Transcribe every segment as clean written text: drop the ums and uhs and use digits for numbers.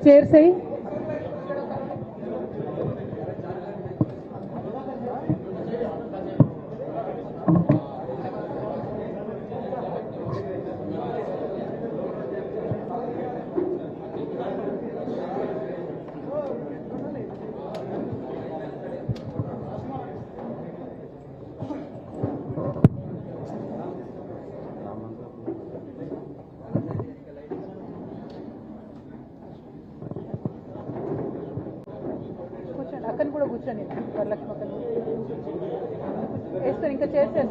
Chair से ही అక్కని కూడా కూర్చోండి వరలక్ష్మి అక్కని వేస్తారు ఇంకా చేస్తారు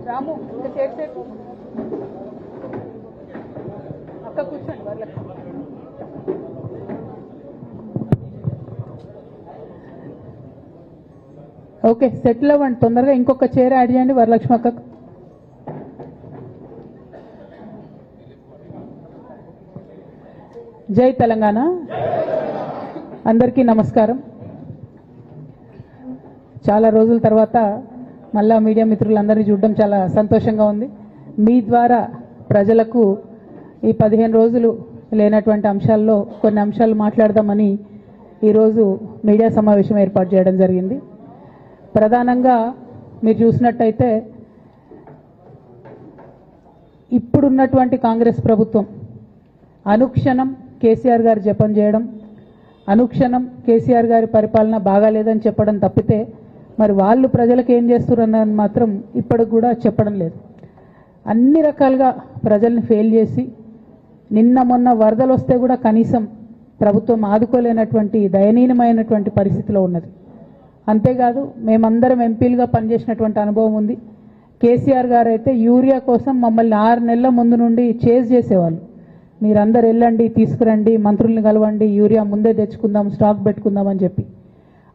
రాము ఇంకా చేసేపు అక్క కూర్చోండి వరలక్ష్మి ఓకే సెటిల్ అవ్వండి తొందరగా ఇంకొక చైర్ యాడ్ చేయండి వరలక్ష్మి అక్కకు జై తెలంగాణ అందరికీ నమస్కారం చాలా రోజుల తర్వాత మళ్ళా మీడియా మిత్రులందరినీ చూడడం చాలా సంతోషంగా ఉంది మీ ద్వారా ప్రజలకు ఈ 15 రోజులు లేనటువంటి అంశాల్లో కొన్ని అంశాలు మాట్లాడదామని ఈరోజు మీడియా సమావేశం ఏర్పాటు చేయడం జరిగింది ప్రధానంగా మీరు చూసినట్టయితే ఇప్పుడున్నటువంటి కాంగ్రెస్ ప్రభుత్వం అనుక్షణం కేసీఆర్ గారు జపం చేయడం అనుక్షణం కేసీఆర్ గారి పరిపాలన బాగాలేదని చెప్పడం తప్పితే మరి వాళ్ళు ప్రజలకు ఏం చేస్తున్నారని మాత్రం ఇప్పటికి కూడా చెప్పడం లేదు అన్ని రకాలుగా ప్రజల్ని ఫెయిల్ చేసి నిన్న మొన్న వరదలు వస్తే కూడా కనీసం ప్రభుత్వం ఆదుకోలేనటువంటి దయనీయమైనటువంటి పరిస్థితిలో ఉన్నది అంతేకాదు మేమందరం ఎంపీలుగా పనిచేసినటువంటి అనుభవం ఉంది కేసీఆర్ గారు అయితే యూరియా కోసం మమ్మల్ని 6 నెలల ముందు నుండి చేజ్ చేసేవాళ్ళు మీరందరూ వెళ్ళండి తీసుకురండి మంత్రుల్ని కలవండి యూరియా ముందే తెచ్చుకుందాం స్టాక్ పెట్టుకుందాం అని చెప్పి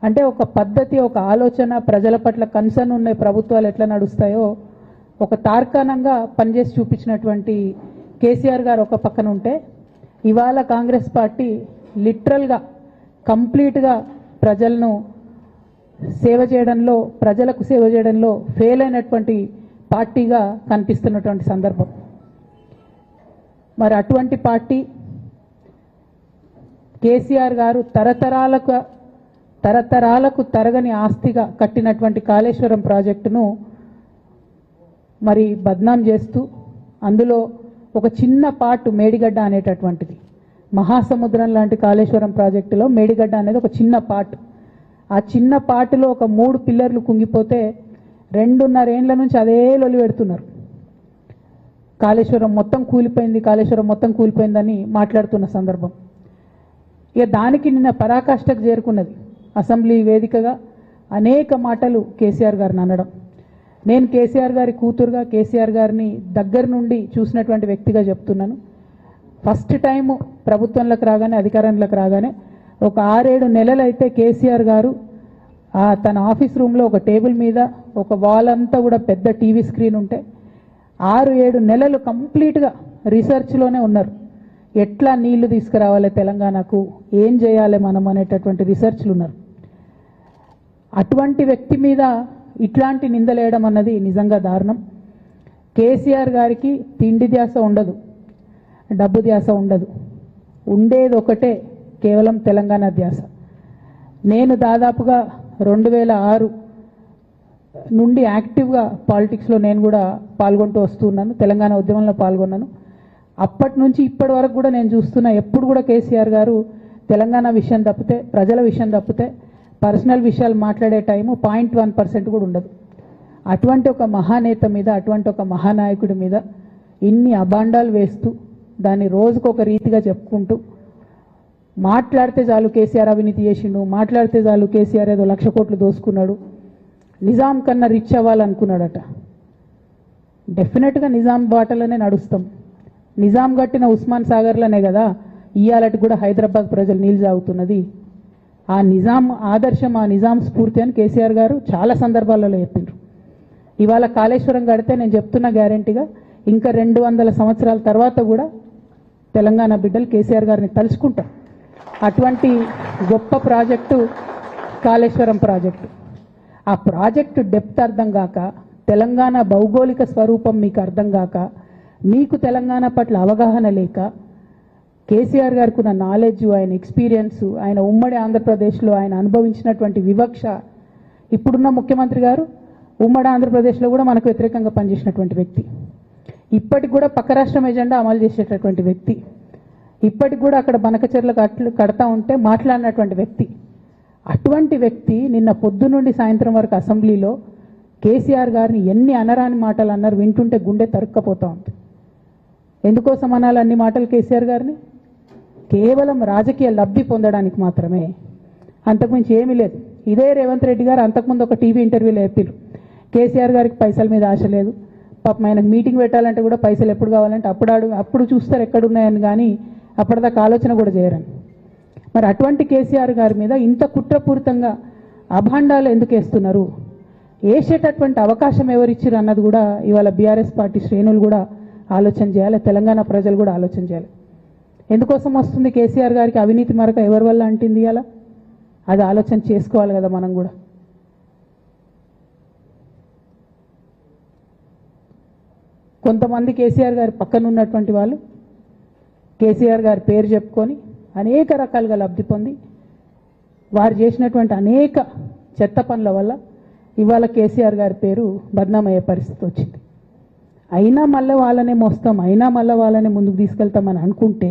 అంటే ఒక పద్ధతి ఒక ఆలోచన ప్రజల పట్ల కన్సర్న్ ఉన్న ప్రభుత్వాలు ఎట్లా నడుస్తాయో ఒక తార్కాణంగా పనిచేసి చూపించినటువంటి కేసీఆర్ గారు ఒక పక్కన ఉంటే ఇవాళ కాంగ్రెస్ పార్టీ లిటరల్గా కంప్లీట్గా ప్రజలను సేవ చేయడంలో ప్రజలకు సేవ చేయడంలో ఫెయిల్ అయినటువంటి పార్టీగా కనిపిస్తున్నటువంటి సందర్భం మరి అటువంటి పార్టీ కేసీఆర్ గారు తరతరాలకు తరగని ఆస్తిగా కట్టినటువంటి కాళేశ్వరం ప్రాజెక్టును మరి బద్నాం చేస్తూ అందులో ఒక చిన్న పార్ట్ మేడిగడ్డ అనేటటువంటిది మహాసముద్రం లాంటి కాళేశ్వరం ప్రాజెక్టులో మేడిగడ్డ అనేది ఒక చిన్న పార్ట్ ఆ చిన్న పార్టులో ఒక 3 పిల్లర్లు కుంగిపోతే 2.5 ఏండ్ల నుంచి అదే లొలి పెడుతున్నారు కాళేశ్వరం మొత్తం కూలిపోయిందని మాట్లాడుతున్న సందర్భం ఇక దానికి నిన్న పరాకాష్ఠకు చేరుకున్నది అసెంబ్లీ వేదికగా అనేక మాటలు కేసీఆర్ గారిని అనడం నేను కేసీఆర్ గారి కూతురుగా కేసీఆర్ గారిని దగ్గర నుండి చూసినటువంటి వ్యక్తిగా చెప్తున్నాను ఫస్ట్ టైం ప్రభుత్వంలోకి రాగానే అధికారంలోకి రాగానే ఒక 6-7 నెలలు అయితే కేసీఆర్ గారు తన ఆఫీస్ రూమ్లో ఒక టేబుల్ మీద ఒక వాల్ అంతా కూడా పెద్ద టీవీ స్క్రీన్ ఉంటే 6-7 నెలలు కంప్లీట్గా రీసెర్చ్లోనే ఉన్నారు ఎట్లా నీళ్లు తీసుకురావాలి తెలంగాణకు ఏం చేయాలి మనం అనేటటువంటి రీసెర్చ్లు ఉన్నారు అటువంటి వ్యక్తి మీద ఇట్లాంటి నిందలేయడం అన్నది నిజంగా దారుణం కేసీఆర్ గారికి తిండి ధ్యాస ఉండదు డబ్బు ధ్యాస ఉండదు ఉండేది ఒకటే కేవలం తెలంగాణ ధ్యాస నేను దాదాపుగా 2006 నుండి యాక్టివ్గా పాలిటిక్స్లో నేను కూడా పాల్గొంటూ వస్తున్నాను తెలంగాణ ఉద్యమంలో పాల్గొన్నాను అప్పటి నుంచి ఇప్పటి వరకు కూడా నేను చూస్తున్నా ఎప్పుడు కూడా కేసీఆర్ గారు తెలంగాణ విషయం తప్పితే ప్రజల విషయం తప్పితే పర్సనల్ విషయాలు మాట్లాడే టైము 0.1% కూడా ఉండదు అటువంటి ఒక మహానేత మీద అటువంటి ఒక మహానాయకుడి మీద ఇన్ని అబాండాలు వేస్తూ దాన్ని రోజుకొక రీతిగా చెప్పుకుంటూ మాట్లాడితే చాలు కేసీఆర్ అవినీతి చేసిండు మాట్లాడితే చాలు కేసీఆర్ ఏదో 1,00,000 కోట్లు దోసుకున్నాడు నిజాం కన్నా రిచ్ అవ్వాలనుకున్నాడట డెఫినెట్గా నిజాం బాటలోనే నడుస్తాం నిజాం కట్టిన ఉస్మాన్ సాగర్లోనే కదా ఇయాలటి కూడా హైదరాబాద్ ప్రజలు నీళ్ళు తాగుతున్నది ఆ నిజాం ఆదర్శం ఆ నిజాం స్ఫూర్తి అని కేసీఆర్ గారు చాలా సందర్భాలలో చెప్పిండ్రు ఇవాళ కాళేశ్వరం కడితే నేను చెప్తున్నా గ్యారెంటీగా ఇంకా 200 సంవత్సరాల తర్వాత కూడా తెలంగాణ బిడ్డలు కేసీఆర్ గారిని తలుచుకుంటారు అటువంటి గొప్ప ప్రాజెక్టు కాళేశ్వరం ప్రాజెక్టు ఆ ప్రాజెక్టు డెప్త్ అర్థం కాక తెలంగాణ భౌగోళిక స్వరూపం మీకు అర్థం కాక మీకు తెలంగాణ పట్ల అవగాహన లేక కేసీఆర్ గారికి ఉన్న నాలెడ్జ్, ఆయన ఎక్స్పీరియన్స్, ఆయన ఉమ్మడి ఆంధ్రప్రదేశ్లో ఆయన అనుభవించినటువంటి వివక్ష, ఇప్పుడున్న ముఖ్యమంత్రి గారు ఉమ్మడి ఆంధ్రప్రదేశ్లో కూడా మనకు వ్యతిరేకంగా పనిచేసినటువంటి వ్యక్తి, ఇప్పటికి కూడా పక్క రాష్ట్రం ఎజెండా అమలు చేసేటటువంటి వ్యక్తి, ఇప్పటికి కూడా అక్కడ బనకచెర్ల కడతా ఉంటే మాట్లాడినటువంటి వ్యక్తి. అటువంటి వ్యక్తి నిన్న పొద్దు నుండి సాయంత్రం వరకు అసెంబ్లీలో కేసీఆర్ గారిని ఎన్ని అనరాని మాటలు అన్నారు, వింటుంటే గుండె తరుక్కపోతా ఉంది. ఎందుకోసం అనాలి అన్ని మాటలు కేసీఆర్ గారిని? కేవలం రాజకీయ లబ్ధి పొందడానికి మాత్రమే, అంతకుమించి ఏమీ లేదు. ఇదే రేవంత్ రెడ్డి గారు అంతకుముందు ఒక టీవీ ఇంటర్వ్యూలో చెప్పారు, కేసీఆర్ గారికి పైసల మీద ఆశ లేదు, పాపం ఆయనకు మీటింగ్ పెట్టాలంటే కూడా పైసలు ఎప్పుడు కావాలంటే అప్పుడు చూస్తారు ఎక్కడున్నాయని, కానీ అప్పటిదాకా ఆలోచన కూడా చేయరని. మరి అటువంటి కేసీఆర్ గారి మీద ఇంత కుట్రపూరితంగా అభాండాలు ఎందుకు వేస్తున్నారు? వేసేటటువంటి అవకాశం ఎవరిచ్చారు అన్నది కూడా ఇవాళ బీఆర్ఎస్ పార్టీ శ్రేణులు కూడా ఆలోచన చేయాలి, తెలంగాణ ప్రజలు కూడా ఆలోచన చేయాలి. ఎందుకోసం వస్తుంది కేసీఆర్ గారికి అవినీతి మరక ఎవరి వల్ల అంటింది అలా? అది ఆలోచన చేసుకోవాలి కదా మనం కూడా. కొంతమంది కేసీఆర్ గారి పక్కన ఉన్నటువంటి వాళ్ళు కేసీఆర్ గారి పేరు చెప్పుకొని అనేక రకాలుగా లబ్ధి పొంది వారు చేసినటువంటి అనేక చెత్త పనుల వల్ల ఇవాళ కేసీఆర్ గారి పేరు బద్నామయ్యే పరిస్థితి వచ్చింది. అయినా మళ్ళీ వాళ్ళనే మోస్తాం, అయినా మళ్ళీ వాళ్ళనే ముందుకు తీసుకెళ్తామని అనుకుంటే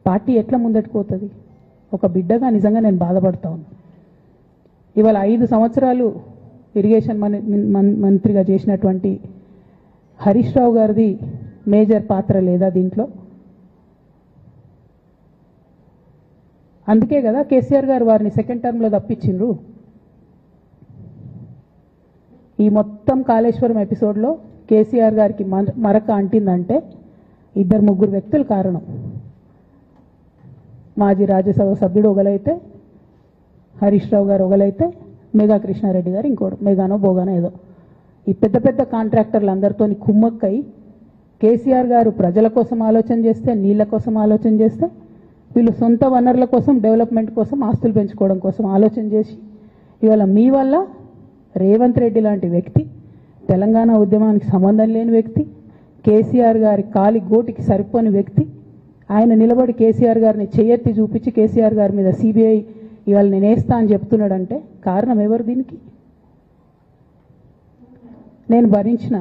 పార్టీ ఎట్లా ముందట్టుకోతుంది? ఒక బిడ్డగా నిజంగా నేను బాధపడతా ఉన్నాను. ఇవాళ 5 సంవత్సరాలు ఇరిగేషన్ మంత్రిగా చేసినటువంటి హరీష్ రావు గారిది మేజర్ పాత్ర లేదా దీంట్లో? అందుకే కదా కేసీఆర్ గారు వారిని సెకండ్ టర్మ్లో తప్పించిండ్రు. ఈ మొత్తం కాళేశ్వరం ఎపిసోడ్లో కేసీఆర్ గారికి మరక అంటిందంటే 2-3 వ్యక్తులు కారణం. మాజీ రాజ్యసభ సభ్యుడు ఒకలైతే, హరీష్ రావు గారు ఒకలైతే, మేఘా కృష్ణారెడ్డి గారు ఇంకోడు, మేఘానో బోగానో ఏదో. ఈ పెద్ద పెద్ద కాంట్రాక్టర్లు అందరితో కుమ్మక్కై కేసీఆర్ గారు ప్రజల కోసం ఆలోచన చేస్తే, నీళ్ల కోసం ఆలోచన చేస్తే, వీళ్ళు సొంత వనరుల కోసం, డెవలప్మెంట్ కోసం, ఆస్తులు పెంచుకోవడం కోసం ఆలోచన చేసి ఇవాళ మీ వల్ల రేవంత్ రెడ్డి లాంటి వ్యక్తి, తెలంగాణ ఉద్యమానికి సంబంధం లేని వ్యక్తి, కేసీఆర్ గారి కాలి గోటికి సరిపోని వ్యక్తి, ఆయన నిలబడి కేసీఆర్ గారిని చెయ్యెత్తి చూపించి కేసీఆర్ గారి మీద సిబిఐ ఇవాళ నేను వేస్తా అని చెప్తున్నాడంటే కారణం ఎవరు దీనికి? నేను భరించిన,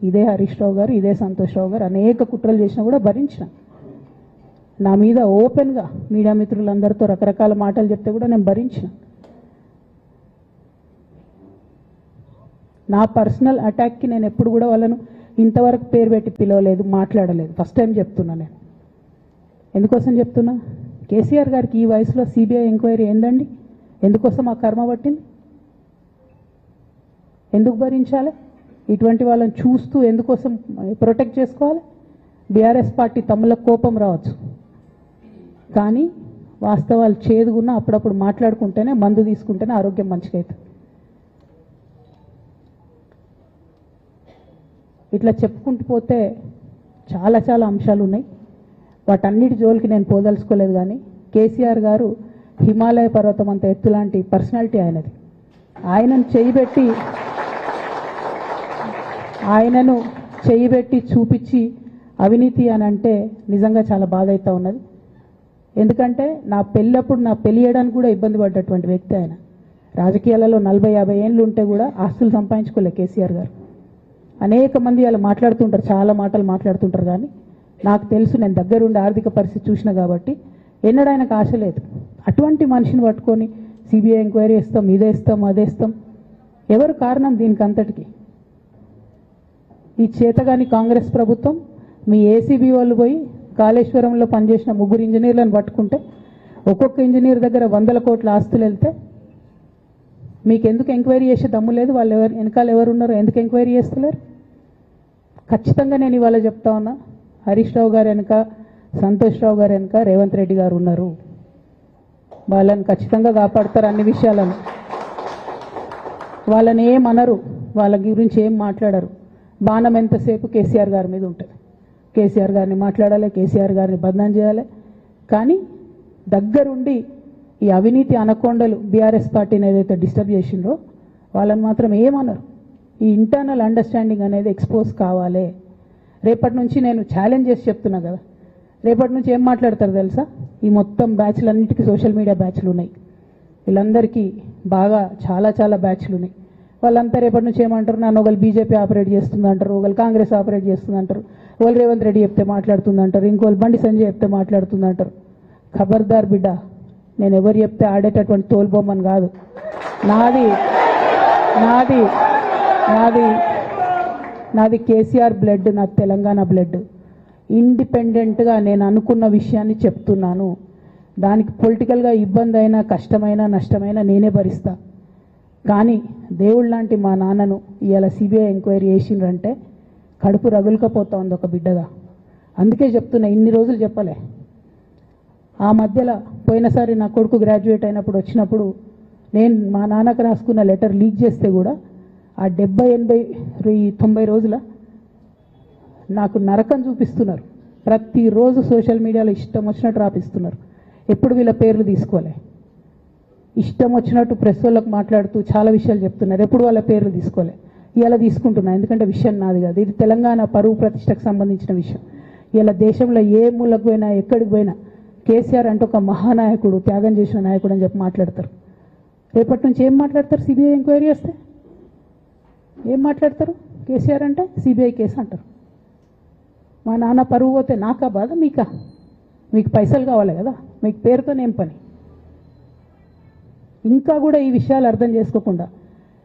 ఇదే హరీష్ రావు గారు, ఇదే సంతోష్ రావు గారు అనేక కుట్రలు చేసినా కూడా భరించిన. నా మీద ఓపెన్గా మీడియా మిత్రులందరితో రకరకాల మాటలు చెప్తే కూడా నేను భరించిన. నా పర్సనల్ అటాక్కి నేను ఎప్పుడు కూడా వాళ్ళను ఇంతవరకు పేరు పెట్టి పిలవలేదు, మాట్లాడలేదు. ఫస్ట్ టైం చెప్తున్నా నేను. ఎందుకోసం చెప్తున్నా? కేసీఆర్ గారికి ఈ వయసులో సిబిఐ ఎంక్వైరీ ఏందండి? ఎందుకోసం ఆ కర్మ పట్టింది? ఎందుకు భరించాలి? ఇటువంటి వాళ్ళని చూస్తూ ఎందుకోసం ప్రొటెక్ట్ చేసుకోవాలి? బీఆర్ఎస్ పార్టీ తమ్ముల కోపం రావచ్చు, కానీ వాస్తవాలు చేదుగున్నా అప్పుడప్పుడు మాట్లాడుకుంటేనే, మందు తీసుకుంటేనే ఆరోగ్యం మంచిగా అవుతుంది. ఇట్లా చెప్పుకుంటూ పోతే చాలా చాలా అంశాలు ఉన్నాయి. వాటన్నిటి జోలికి నేను పోదలుచుకోలేదు. కానీ కేసీఆర్ గారు హిమాలయ పర్వతం అంత ఎత్తు లాంటి పర్సనాలిటీ ఆయనది. ఆయనను చేయబెట్టి చూపించి అవినీతి అని అంటే నిజంగా చాలా బాధ అవుతా ఉన్నది. ఎందుకంటే నా పెళ్ళి చేయడానికి కూడా ఇబ్బంది పడ్డటువంటి వ్యక్తి ఆయన. రాజకీయాలలో 40-50 ఏళ్ళు ఉంటే కూడా ఆస్తులు సంపాదించుకోలే కేసీఆర్ గారు. అనేక మంది అలా మాట్లాడుతుంటారు, చాలా మాటలు మాట్లాడుతుంటారు, కానీ నాకు తెలుసు, నేను దగ్గరుండి ఆర్థిక పరిస్థితి చూసిన కాబట్టి ఎన్నడూ ఆయనకు ఆశ లేదు. అటువంటి మనిషిని పట్టుకొని సిబిఐ ఎంక్వైరీ ఇస్తాం, ఇదేస్తాం, అదేస్తాం. ఎవరు కారణం దీనికి అంతటికి? ఈ చేతగాని కాంగ్రెస్ ప్రభుత్వం మీ ఏసీబీ వాళ్ళు పోయి కాళేశ్వరంలో పనిచేసిన 3 ఇంజనీర్లను పట్టుకుంటే ఒక్కొక్క ఇంజనీర్ దగ్గర 100 కోట్ల ఆస్తులు వెళ్తే మీకు ఎందుకు ఎంక్వైరీ చేసే దమ్ము లేదు? వాళ్ళు వెనకాల ఎవరు ఉన్నారో ఎందుకు ఎంక్వైరీ చేస్తలేరు? ఖచ్చితంగా నేను ఇవాళ చెప్తా ఉన్నా, హరీష్ రావు గారు వెనక, సంతోష్ రావు గారు వెనక రేవంత్ రెడ్డి గారు ఉన్నారు. వాళ్ళని ఖచ్చితంగా కాపాడతారు అన్ని విషయాలను. వాళ్ళని ఏమనరు, వాళ్ళ గురించి ఏం మాట్లాడరు. బాణం ఎంతసేపు కేసీఆర్ గారి మీద ఉంటుంది. కేసీఆర్ గారిని మాట్లాడాలి, కేసీఆర్ గారిని బదనాం చేయాలి. కానీ దగ్గరుండి ఈ అవినీతి అనకొండలు బీఆర్ఎస్ పార్టీని ఏదైతే డిస్టర్బ్ చేసిండ్రో వాళ్ళని మాత్రం ఏమనరు. ఈ ఇంటర్నల్ అండర్స్టాండింగ్ అనేది ఎక్స్పోజ్ కావాలి. రేపటి నుంచి నేను ఛాలెంజ్ చేసి చెప్తున్నా కదా, రేపటి నుంచి ఏం మాట్లాడతారు తెలుసా? ఈ మొత్తం బ్యాచ్లన్నిటికీ సోషల్ మీడియా బ్యాచ్లు ఉన్నాయి. వీళ్ళందరికీ బాగా చాలా చాలా బ్యాచ్లు ఉన్నాయి. వాళ్ళంతా రేపటి నుంచి ఏమంటారు? నన్ను ఒకళ్ళు బీజేపీ ఆపరేట్ చేస్తుందంటారు, ఒకళ్ళు కాంగ్రెస్ ఆపరేట్ చేస్తుందంటారు, ఒకళ్ళు రేవంత్ రెడ్డి చెప్తే మాట్లాడుతుందంటారు, ఇంకోళ్ళు బండి సంజయ్ చెప్తే మాట్లాడుతుందంటారు. ఖబర్దార్ బిడ్డ, నేను ఎవరు చెప్తే ఆడేటటువంటి తోలుబొమ్మని కాదు. నాది నాది నాది నాది కేసీఆర్ బ్లడ్, నాది తెలంగాణ బ్లడ్. ఇండిపెండెంట్గా నేను అనుకున్న విషయాన్ని చెప్తున్నాను. దానికి పొలిటికల్గా ఇబ్బంది అయినా, కష్టమైనా, నష్టమైనా నేనే భరిస్తా. కానీ దేవుళ్ళ లాంటి మా నాన్నను ఇవాళ సిబిఐ ఎంక్వైరీ చేసిండ్రంటే కడుపు రగులుకపోతా ఉంది ఒక బిడ్డగా. అందుకే చెప్తున్నా, ఇన్ని రోజులు చెప్పలే. ఆ మధ్యలో పోయినసారి నా కొడుకు గ్రాడ్యుయేట్ అయినప్పుడు వచ్చినప్పుడు నేను మా నాన్నకు రాసుకున్న లెటర్ లీక్ చేస్తే కూడా ఆ 70, 80, 90 రోజుల నాకు నరకం చూపిస్తున్నారు. ప్రతిరోజు సోషల్ మీడియాలో ఇష్టం వచ్చినట్టు రాపిస్తున్నారు. ఎప్పుడు వీళ్ళ పేర్లు తీసుకోలే, ఇష్టం వచ్చినట్టు ప్రెస్ వాళ్ళకు మాట్లాడుతూ చాలా విషయాలు చెప్తున్నారు. ఎప్పుడు వాళ్ళ పేర్లు తీసుకోలే. ఇలా తీసుకుంటున్నా, ఎందుకంటే విషయం నాది కాదు, ఇది తెలంగాణ పరువు ప్రతిష్టకు సంబంధించిన విషయం. ఇలా దేశంలో ఏ మూలకు పోయినా, ఎక్కడికి పోయినా కేసీఆర్ అంటే ఒక మహానాయకుడు, త్యాగం చేసిన నాయకుడు అని చెప్పి మాట్లాడతారు. రేపటి నుంచి ఏం మాట్లాడతారు? సిబిఐ ఎంక్వైరీ చేస్తే ఏం మాట్లాడతారు? కేసీఆర్ అంటే సిబిఐ కేసు అంటారు. మా నాన్న పరువు పోతే నాకా బాధ, మీకా? మీకు పైసలు కావాలి కదా, మీకు పేరుతోనేం పని? ఇంకా కూడా ఈ విషయాలు అర్థం చేసుకోకుండా,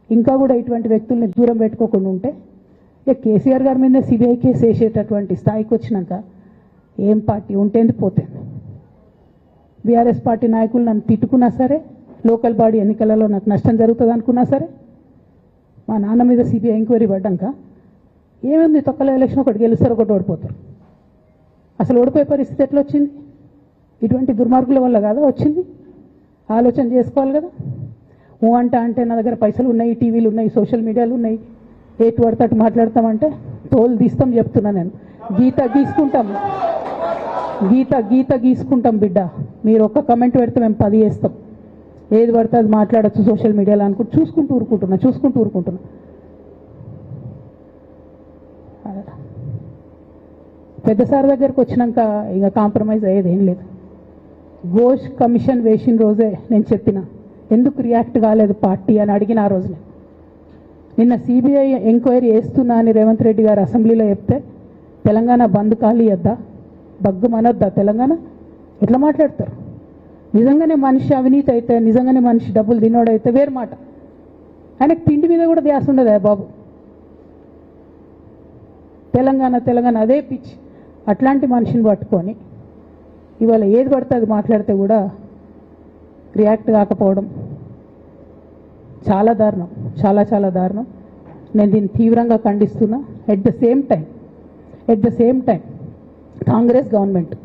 ఇంకా కూడా ఇటువంటి వ్యక్తుల్ని దూరం పెట్టుకోకుండా ఉంటే ఇక కేసీఆర్ గారి మీద సిబిఐ కేసు వేసేటటువంటి స్థాయికి వచ్చినాక ఏం పార్టీ ఉంటేంది పోతేంది. బీఆర్ఎస్ పార్టీ నాయకులు నన్ను తిట్టుకున్నా సరే, లోకల్ బాడీ ఎన్నికలలో నాకు నష్టం జరుగుతుంది అనుకున్నా సరే, మా నాన్న మీద సిబిఐ ఎంక్వైరీ పడ్డాక ఏముంది, తొక్కల ఎలక్షన్ ఒకటి గెలుస్తారు, ఒకటి ఓడిపోతారు. అసలు ఓడిపోయే పరిస్థితి ఎట్లా వచ్చింది? ఇటువంటి దుర్మార్గుల వల్ల కాదా వచ్చింది? ఆలోచన చేసుకోవాలి కదా. అంటే నా దగ్గర పైసలు ఉన్నాయి, టీవీలు ఉన్నాయి, సోషల్ మీడియాలు ఉన్నాయి, ఏటు పడితే అటు మాట్లాడతామంటే తోలు తీస్తాం చెప్తున్నా నేను. గీత గీసుకుంటాం బిడ్డ. మీరు ఒక్క కమెంట్ పెడితే మేము 10 చేస్తాం. ఏది పడితే అది మాట్లాడచ్చు సోషల్ మీడియాలో అనుకుంటూ చూసుకుంటూ ఊరుకుంటున్నా. పెద్ద సార్ దగ్గరకు వచ్చినాక ఇక కాంప్రమైజ్ అయ్యేది ఏం లేదు. ఘోష్ కమిషన్ వేసిన రోజే నేను చెప్పిన, ఎందుకు రియాక్ట్ కాలేదు పార్టీ అని అడిగిన ఆ రోజునే. నిన్న సిబిఐ ఎంక్వైరీ వేస్తున్నా అని రేవంత్ రెడ్డి గారు అసెంబ్లీలో చెప్తే తెలంగాణ బంద్ ఖాళీ వద్దా, బగ్గు మనొద్దా? తెలంగాణ ఎట్లా మాట్లాడతారు? నిజంగానే మనిషి అవినీతి అయితే, నిజంగానే మనిషి డబ్బులు తినోడైతే వేరు మాట. ఆయనకు తిండి మీద కూడా ధ్యాస ఉండదా బాబు? తెలంగాణ అదే పిచ్చి. అట్లాంటి మనిషిని పట్టుకొని ఇవాళ ఏది పడితే అది మాట్లాడితే కూడా రియాక్ట్ కాకపోవడం చాలా దారుణం, చాలా దారుణం. నేను దీన్ని తీవ్రంగా ఖండిస్తున్నా. At the same time Congress government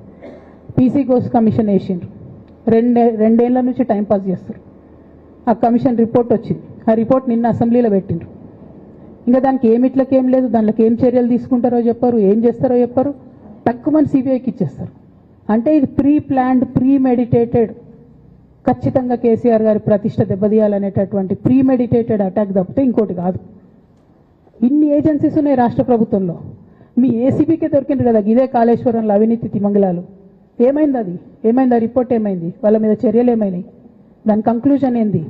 PC Ghosh commission వేసిండ్రు. రెండేళ్ల నుంచి టైంపాస్ చేస్తారు. ఆ కమిషన్ రిపోర్ట్ వచ్చింది. ఆ రిపోర్ట్ నిన్న అసెంబ్లీలో పెట్టిండ్రు. ఇంకా దానికి ఏమిట్లకేం లేదు, దాంట్లోకి ఏం చర్యలు తీసుకుంటారో చెప్పారు, ఏం చేస్తారో చెప్పారు. తక్కువని సిబిఐకి ఇచ్చేస్తారు. అంటే ఇది ప్రీ ప్లాన్డ్, ప్రీ మెడిటేటెడ్, ఖచ్చితంగా కేసీఆర్ గారి ప్రతిష్ట దెబ్బతీయాలనేటటువంటి ప్రీ మెడిటేటెడ్ అటాక్ తప్పితే ఇంకోటి కాదు. ఇన్ని ఏజెన్సీస్ ఉన్నాయి రాష్ట్ర ప్రభుత్వంలో. మీ ఏసీబీకే దొరికింది కదా ఇదే కాళేశ్వరంలో అవినీతి తిమంగళాలు. ఏమైంది అది? ఏమైంది ఆ రిపోర్ట్? ఏమైంది? వాళ్ళ మీద చర్యలు ఏమైనాయి? దాని కంక్లూజన్ ఏంది?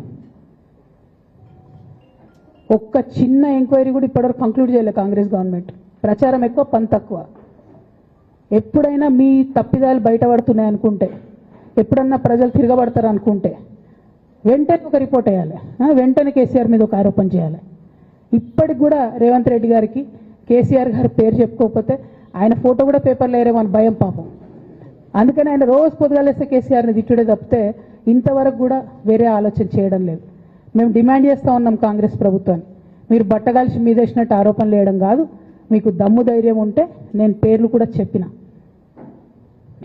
ఒక్క చిన్న ఎంక్వైరీ కూడా ఇప్పటివరకు కంక్లూడ్ చేయలేదు కాంగ్రెస్ గవర్నమెంట్. ప్రచారం ఎక్కువ, పని తక్కువ. ఎప్పుడైనా మీ తప్పిదాలు బయటపడుతున్నాయి అనుకుంటే, ఎప్పుడన్నా ప్రజలు తిరగబడతారు అనుకుంటే వెంటనే ఒక రిపోర్ట్ వేయాలి, వెంటనే కేసీఆర్ మీద ఒక ఆరోపణ చేయాలి. ఇప్పటికి కూడా రేవంత్ రెడ్డి గారికి కేసీఆర్ గారి పేరు చెప్పుకోకపోతే ఆయన ఫోటో కూడా పేపర్లో వేరేమో అని భయం పాపం. అందుకని ఆయన రోజు పొద్దుగాలేస్తే కేసీఆర్ని తిట్టుడే తప్పితే ఇంతవరకు కూడా వేరే ఆలోచన చేయడం లేదు. మేము డిమాండ్ చేస్తూ ఉన్నాం కాంగ్రెస్ ప్రభుత్వాన్ని, మీరు బట్టగాల్చి మీదేసినట్టు ఆరోపణలు వేయడం కాదు, మీకు దమ్ము ధైర్యం ఉంటే నేను పేర్లు కూడా చెప్పిన,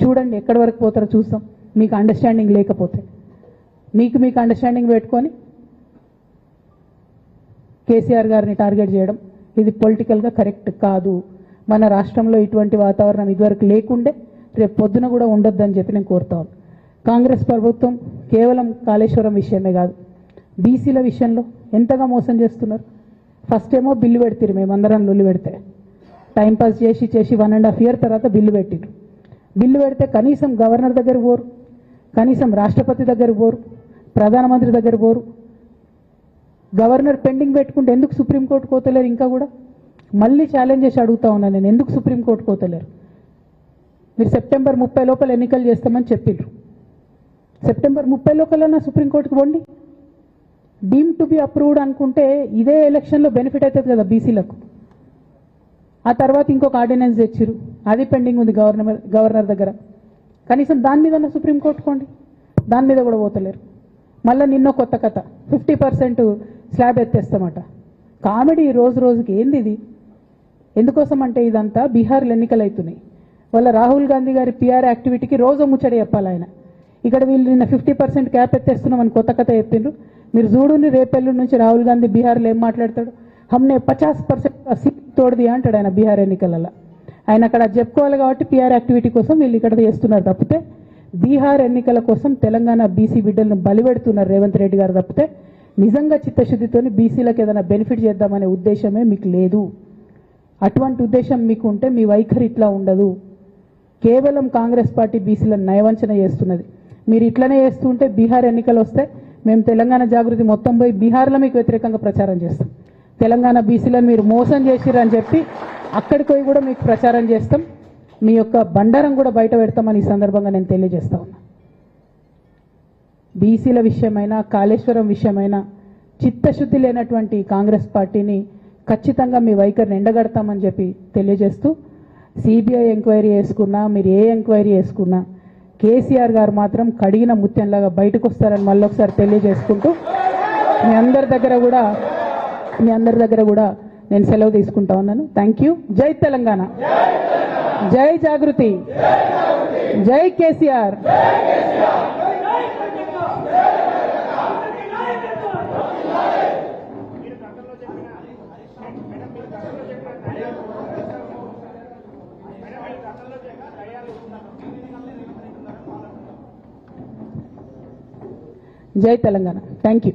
చూడండి ఎక్కడి వరకు పోతారో చూస్తాం. మీకు అండర్స్టాండింగ్ లేకపోతే మీకు అండర్స్టాండింగ్ పెట్టుకొని కేసీఆర్ గారిని టార్గెట్ చేయడం ఇది పొలిటికల్గా కరెక్ట్ కాదు. మన రాష్ట్రంలో ఇటువంటి వాతావరణం ఇదివరకు లేకుండే, రేపు పొద్దున కూడా ఉండొద్దని చెప్పి నేను కోరుతాను. కాంగ్రెస్ ప్రభుత్వం కేవలం కాళేశ్వరం విషయమే కాదు, బీసీల విషయంలో ఎంతగా మోసం చేస్తున్నారు. ఫస్ట్ ఏమో బిల్లు పెడతారు, మేమందరం లొల్లి పెడితే టైంపాస్ చేసి 1.5 years తర్వాత బిల్లు పెట్టిరు. బిల్లు పెడితే కనీసం గవర్నర్ దగ్గర పోరు, కనీసం రాష్ట్రపతి దగ్గర పోరు, ప్రధానమంత్రి దగ్గర పోరు. గవర్నర్ పెండింగ్ పెట్టుకుంటే ఎందుకు సుప్రీంకోర్టు కోతలేరు? ఇంకా కూడా మళ్ళీ ఛాలెంజ్ చేసి అడుగుతా ఉన్నాను నేను, ఎందుకు సుప్రీంకోర్టు కోతలేరు? మీరు సెప్టెంబర్ 30 లోపల ఎన్నికలు చేస్తామని చెప్పిండ్రు. సెప్టెంబర్ 30 లోపల సుప్రీంకోర్టుకు పోండి. డీమ్ టు బి అప్రూవ్డ్ అనుకుంటే ఇదే ఎలక్షన్లో బెనిఫిట్ అవుతుంది కదా బీసీలకు. ఆ తర్వాత ఇంకొక ఆర్డినెన్స్ తెచ్చిరు, అది పెండింగ్ ఉంది గవర్నర్ దగ్గర. కనీసం దాని మీద సుప్రీంకోర్టుకోండి, దాని మీద కూడా పోతలేరు. మళ్ళీ నిన్న కొత్త కథ, 50% స్లాబ్ ఎత్తేస్తామట. కామెడీ రోజు రోజుకి. ఏంది ఇది? ఎందుకోసం అంటే ఇదంతా బీహార్లో ఎన్నికలు అవుతున్నాయి. వాళ్ళ రాహుల్ గాంధీ గారి పిఆర్ యాక్టివిటీకి రోజు ముచ్చడి చెప్పాలి ఆయన. ఇక్కడ వీళ్ళు నిన్న 50% క్యాప్ ఎత్తేస్తున్నామని కొత్త కథ చెప్పిండ్రు. మీరు చూడుని రేపెల్లుండి నుంచి రాహుల్ గాంధీ బీహార్లో ఏం మాట్లాడతాడు? హమ్నే 50% సీట్ తోడది అంటాడు ఆయన బీహార్ ఎన్నికలలో. ఆయన అక్కడ చెప్పుకోవాలి కాబట్టి పిఆర్ యాక్టివిటీ కోసం వీళ్ళు ఇక్కడ చేస్తున్నారు తప్పితే, బీహార్ ఎన్నికల కోసం తెలంగాణ బీసీ బిడ్డలను బలిపెడుతున్నారు రేవంత్ రెడ్డి గారు తప్పితే, నిజంగా చిత్తశుద్ధితోని బీసీలకు ఏదైనా బెనిఫిట్ చేద్దామనే ఉద్దేశమే మీకు లేదు. అటువంటి ఉద్దేశం మీకు ఉంటే మీ వైఖరి ఇట్లా ఉండదు. కేవలం కాంగ్రెస్ పార్టీ బీసీలను నయవంచన చేస్తున్నది. మీరు ఇట్లనే చేస్తుంటే బీహార్ ఎన్నికలు వస్తే మేము తెలంగాణ జాగృతి మొత్తం పోయి బీహార్లో మీకు వ్యతిరేకంగా ప్రచారం చేస్తాం. తెలంగాణ బీసీలను మీరు మోసం చేసిరని చెప్పి అక్కడికి పోయి కూడా మీకు ప్రచారం చేస్తాం. మీ యొక్క బండారం కూడా బయట పెడతామని ఈ సందర్భంగా నేను తెలియజేస్తా ఉన్నా. బీసీల విషయమైనా కాళేశ్వరం విషయమైనా చిత్తశుద్ధి లేనటువంటి కాంగ్రెస్ పార్టీని ఖచ్చితంగా మీ వైఖరిని ఎండగడతామని చెప్పి తెలియజేస్తూ, సిబిఐ ఎంక్వైరీ చేసుకున్నా, మీరు ఏ ఎంక్వైరీ చేసుకున్నా కేసీఆర్ గారు మాత్రం కడిగిన ముత్యంలాగా బయటకు వస్తారని మళ్ళొకసారి తెలియజేసుకుంటూ మీ అందరి దగ్గర కూడా నేను సెలవు తీసుకుంటా ఉన్నాను. Thank you. జై తెలంగాణ, జై జాగృతి, జై కేసీఆర్. జై తెలంగాణ. Thank you.